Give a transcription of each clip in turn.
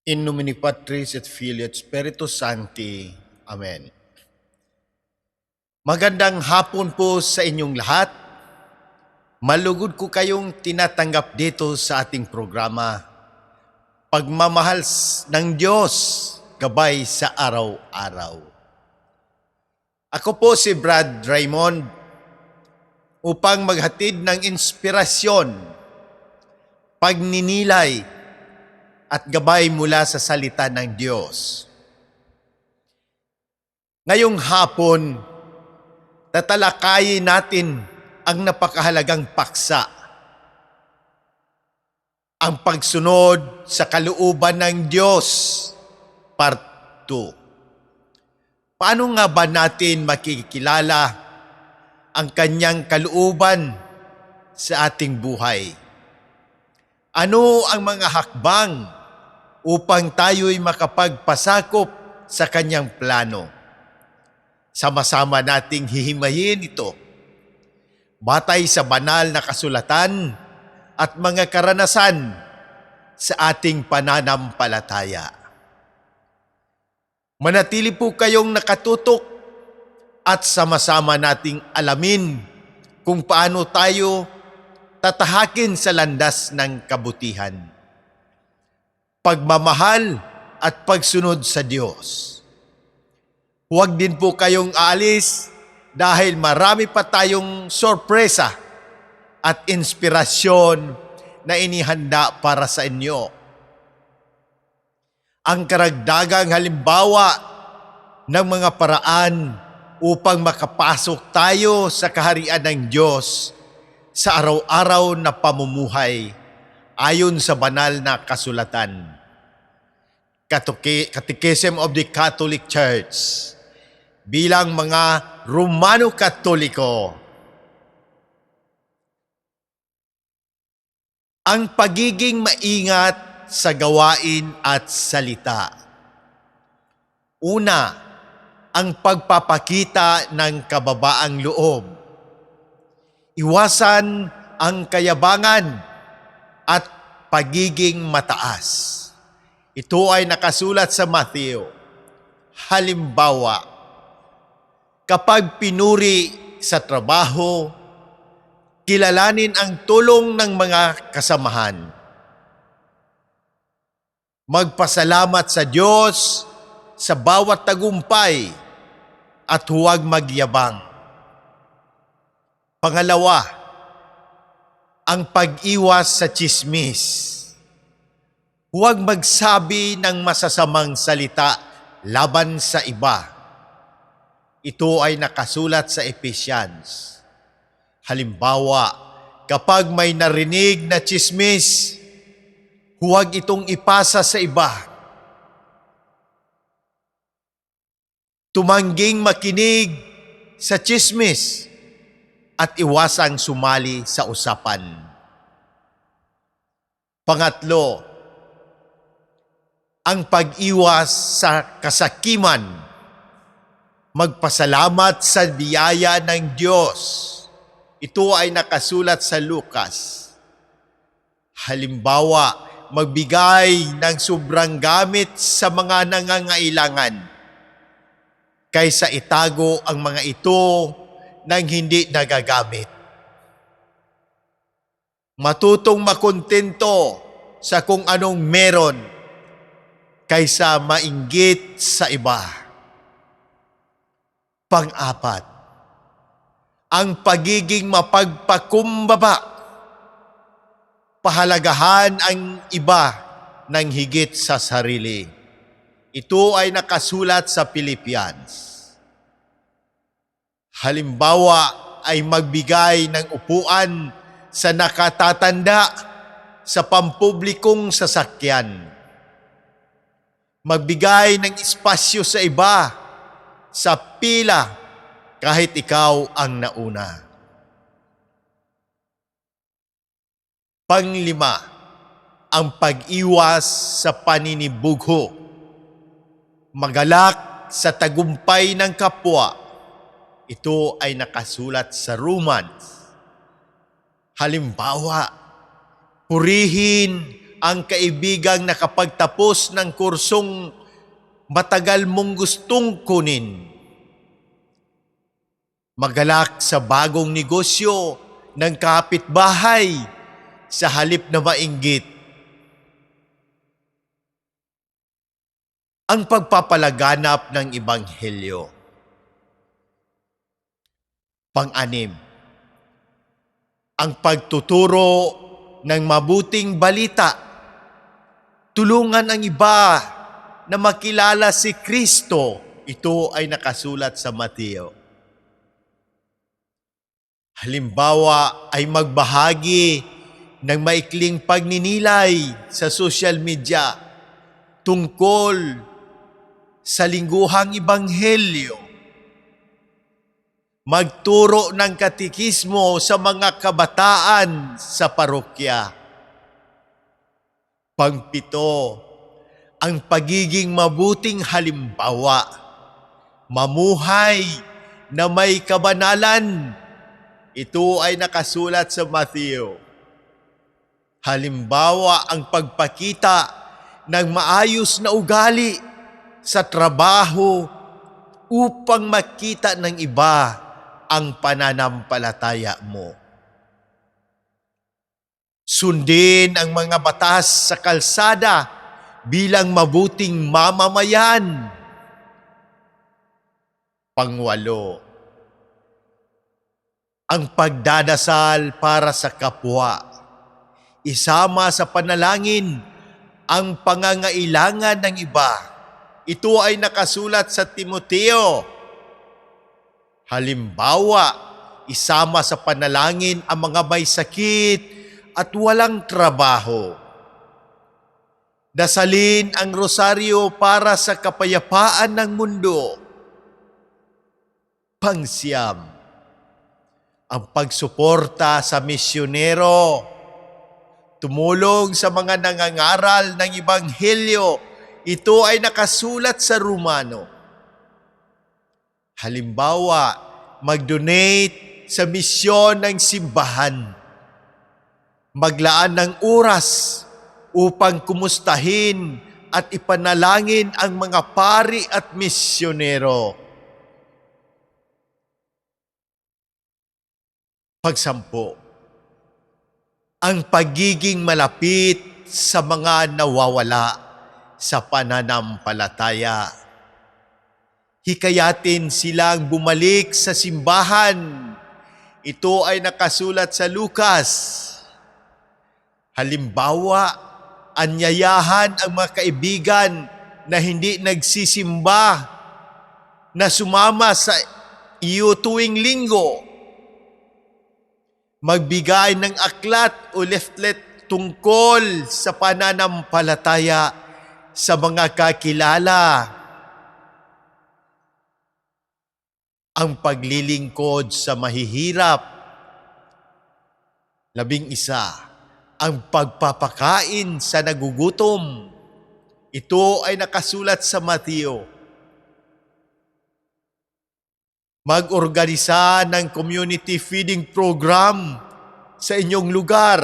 In nomine Patris et Filii et Spiritus Sancti. Amen. Magandang hapon po sa inyong lahat. Malugod ko kayong tinatanggap dito sa ating programa. Pagmamahal ng Diyos, gabay sa araw-araw. Ako po si Brad Raymond upang maghatid ng inspirasyon, pagninilay, at gabay mula sa salita ng Diyos. Ngayong hapon, tatalakayin natin ang napakahalagang paksa, ang pagsunod sa kalooban ng Diyos, Part 2. Paano nga ba natin makikilala ang kanyang kalooban sa ating buhay? Ano ang mga hakbang upang tayo'y makapagpasakop sa kanyang plano? Sama-sama nating hihimayin ito batay sa banal na kasulatan at mga karanasan sa ating pananampalataya. Manatili po kayong nakatutok at sama-sama nating alamin kung paano tayo tatahakin sa landas ng kabutihan, pagmamahal at pagsunod sa Diyos. Huwag din po kayong aalis dahil marami pa tayong sorpresa at inspirasyon na inihanda para sa inyo. Ang karagdagang halimbawa ng mga paraan upang makapasok tayo sa kaharian ng Diyos sa araw-araw na pamumuhay ayon sa banal na kasulatan. Catechism of the Catholic Church. Bilang mga Romano Katoliko, ang pagiging maingat sa gawain at salita. Una, ang pagpapakita ng kababaang loob. Iwasan ang kayabangan at pagiging mataas. Ito ay nakasulat sa Matthew. Halimbawa, kapag pinuri sa trabaho, kilalanin ang tulong ng mga kasamahan. Magpasalamat sa Diyos sa bawat tagumpay at huwag magyabang. Pangalawa, ang pag-iwas sa tsismis. Huwag magsabi ng masasamang salita laban sa iba. Ito ay nakasulat sa Ephesians. Halimbawa, kapag may narinig na tsismis, huwag itong ipasa sa iba. Tumangging makinig sa tsismis at iwasang sumali sa usapan. Pangatlo, ang pag-iwas sa kasakiman. Magpasalamat sa biyaya ng Diyos. Ito ay nakasulat sa Lucas. Halimbawa, magbigay ng sobrang gamit sa mga nangangailangan kaysa itago ang mga ito nang hindi nagagamit. Matutong makontento sa kung anong meron kaysa mainggit sa iba. Pang-apat, ang pagiging mapagpakumbaba. Pahalagahan ang iba ng higit sa sarili. Ito ay nakasulat sa Philippians. Halimbawa ay magbigay ng upuan sa nakatatanda sa pampublikong sasakyan. Magbigay ng espasyo sa iba sa pila kahit ikaw ang nauna. Panglima, ang pag-iwas sa paninibugho. Magalak sa tagumpay ng kapwa. Ito ay nakasulat sa Romans. Halimbawa, purihin ang kaibigang nakapagtapos ng kursong matagal mong gustong kunin. Magalak sa bagong negosyo ng kapitbahay sa halip na mainggit. Ang pagpapalaganap ng Ebanghelyo. Pang-anim, ang pagtuturo ng mabuting balita. Tulungan ang iba na makilala si Kristo. Ito ay nakasulat sa Mateo. Halimbawa ay magbahagi ng maikling pagninilay sa social media tungkol sa lingguhang ebanghelyo. Magturo ng katekismo sa mga kabataan sa parokya. Pangpito, ang pagiging mabuting halimbawa. Mamuhay na may kabanalan. Ito ay nakasulat sa Mateo. Halimbawa ang pagpakita ng maayos na ugali sa trabaho upang makita ng iba ang pananampalataya mo. Sundin ang mga batas sa kalsada bilang mabuting mamamayan. Pangwalo, ang pagdadasal para sa kapwa. Isama sa panalangin ang pangangailangan ng iba. Ito ay nakasulat sa Timoteo. Halimbawa, isama sa panalangin ang mga may sakit at walang trabaho. Dasalin ang rosaryo para sa kapayapaan ng mundo. Pangsyam, ang pagsuporta sa misyonero. Tumulong sa mga nangangaral ng Ebanghelyo. Ito ay nakasulat sa Romano. Halimbawa, mag-donate sa misyon ng simbahan. Maglaan ng oras upang kumustahin at ipanalangin ang mga pari at misyonero. Pagsampo, ang pagiging malapit sa mga nawawala sa pananampalataya. Hikayatin silang bumalik sa simbahan. Ito ay nakasulat sa Lucas. Halimbawa, anyayahan ang mga kaibigan na hindi nagsisimba na sumama sa iyo tuwing linggo. Magbigay ng aklat o leaflet tungkol sa pananampalataya sa mga kakilala. Ang paglilingkod sa mahihirap. 11, ang pagpapakain sa nagugutom. Ito ay nakasulat sa Mateo. Mag-organisa ng community feeding program sa inyong lugar.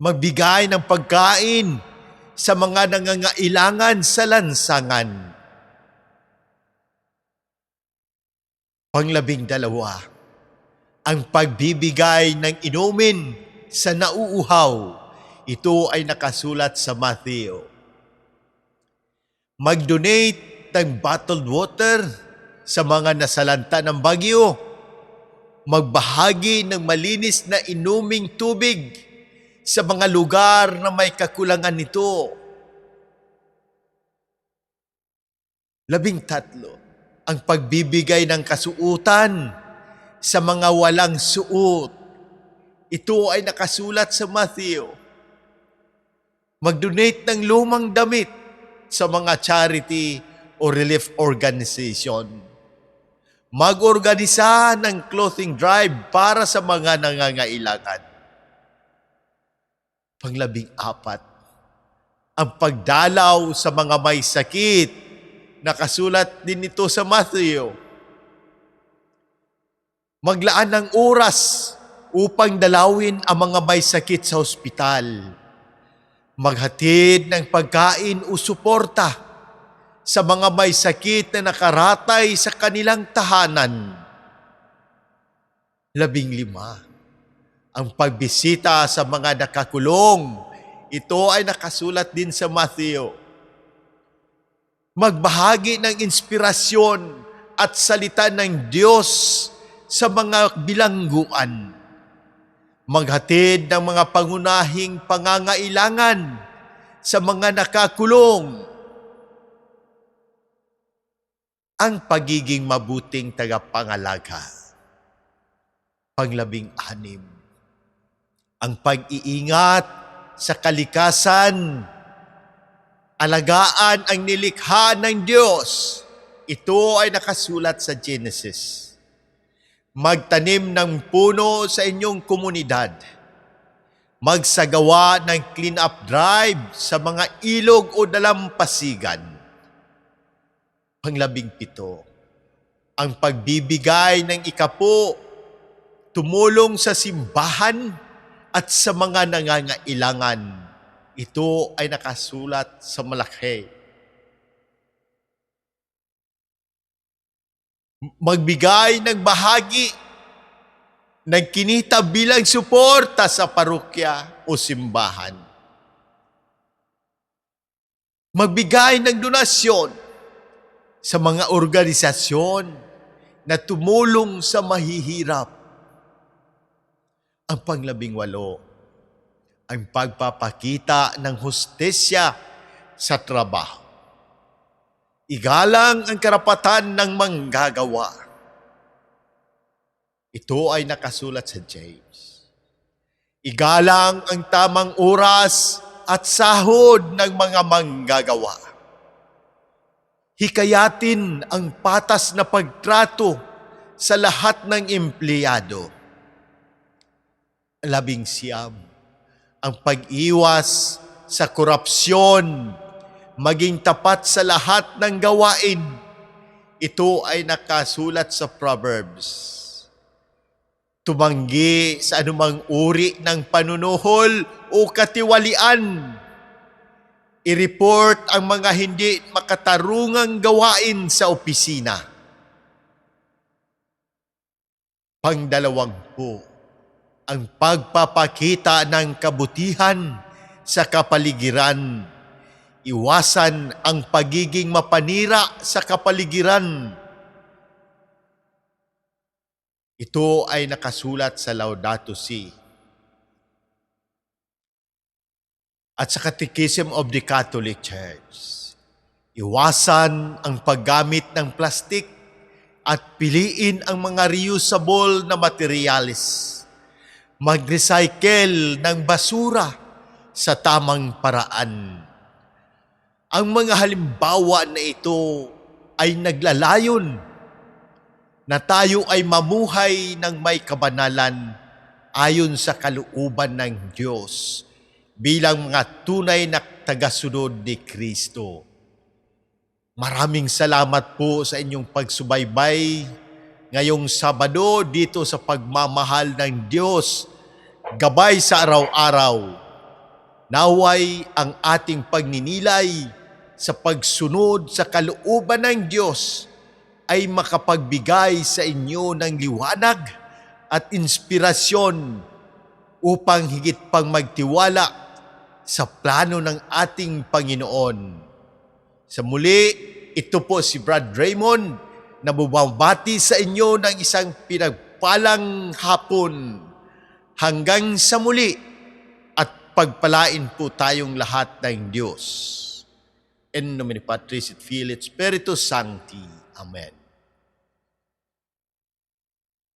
Magbigay ng pagkain sa mga nangangailangan sa lansangan. Pang-12, ang pagbibigay ng inumin sa nauuhaw. Ito ay nakasulat sa Mateo. Mag-donate ng bottled water sa mga nasalanta ng bagyo. Magbahagi ng malinis na inuming tubig sa mga lugar na may kakulangan nito. 13, ang pagbibigay ng kasuutan sa mga walang suot. Ito ay nakasulat sa Mateo. Mag-donate ng lumang damit sa mga charity o relief organization. Mag-organisa ng clothing drive para sa mga nangangailangan. Pang-14, ang pagdalaw sa mga may sakit. Nakasulat din ito sa Matthew. Maglaan ng oras upang dalawin ang mga may sakit sa ospital, maghatid ng pagkain o suporta sa mga may sakit na nakaratay sa kanilang tahanan. 15, ang pagbisita sa mga nakakulong. Ito ay nakasulat din sa Matthew. Magbahagi ng inspirasyon at salita ng Diyos sa mga bilangguan. Maghatid ng mga pangunahing pangangailangan sa mga nakakulong. Ang pagiging mabuting tagapangalaga. 16, ang pag-iingat sa kalikasan, alagaan ang nilikha ng Diyos. Ito ay nakasulat sa Genesis. Magtanim ng puno sa inyong komunidad. Magsagawa ng clean-up drive sa mga ilog o dalampasigan. 17, ang pagbibigay ng ikapo, tumulong sa simbahan at sa mga nangangailangan. Ito ay nakasulat sa Malaki. Magbigay ng bahagi ng kinita bilang suporta sa parokya o simbahan. Magbigay ng donasyon sa mga organisasyon na tumulong sa mahihirap. Ang 18, ang pagpapakita ng hustesya sa trabaho. Igalang ang karapatan ng manggagawa. Ito ay nakasulat sa James. Igalang ang tamang oras at sahod ng mga manggagawa. Hikayatin ang patas na pagtrato sa lahat ng empleyado. 19, ang pag-iwas sa korupsyon, maging tapat sa lahat ng gawain. Ito ay nakasulat sa Proverbs. Tumanggi sa anumang uri ng panunuhol o katiwalian. I-report ang mga hindi makatarungang gawain sa opisina. 20, ang pagpapakita ng kabutihan sa kapaligiran. Iwasan ang pagiging mapanira sa kapaligiran. Ito ay nakasulat sa Laudato Si. At sa Catechism of the Catholic Church. Iwasan ang paggamit ng plastik at piliin ang mga reusable na materyales. Mag-recycle ng basura sa tamang paraan. Ang mga halimbawa na ito ay naglalayon na tayo ay mamuhay ng may kabanalan ayon sa kalooban ng Diyos bilang mga tunay na tagasunod ni Kristo. Maraming salamat po sa inyong pagsubaybay ngayong Sabado dito sa pagmamahal ng Diyos, gabay sa araw-araw. Naway ang ating pagninilay sa pagsunod sa kalooban ng Diyos ay makapagbigay sa inyo ng liwanag at inspirasyon upang higit pang magtiwala sa plano ng ating Panginoon. Sa muli, ito po si Brad Raymond na bumabati sa inyo ng isang pinagpalang hapon. Hanggang sa muli at pagpalain po tayong lahat ng Diyos. In nomine Patris et Filii et Spiritus Sancti. Amen.